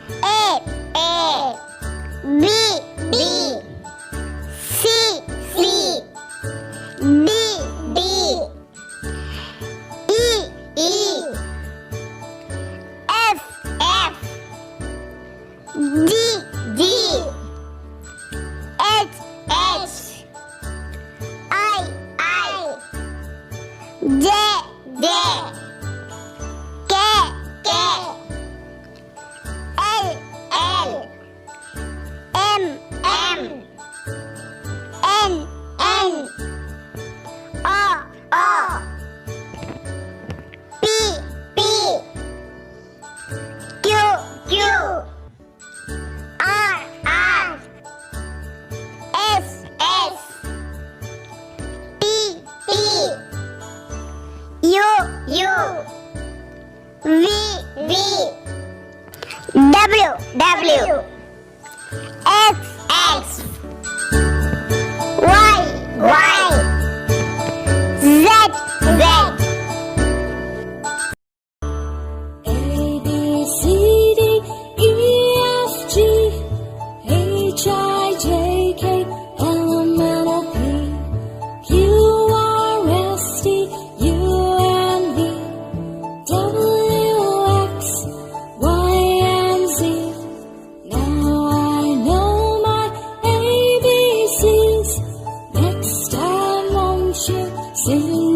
A, B, C, D, E, F, G, H, I, J, K, L, M, N, O, P, Q, R, S, T, U, V, W, X, Y, Z, A, B, C, D, E, F, G, H, I, J, K, L, M, N, O, P, Q, R, S, T, U, and V, W, X, Y, and Z. Now I know my ABCs. Next time, won't you sing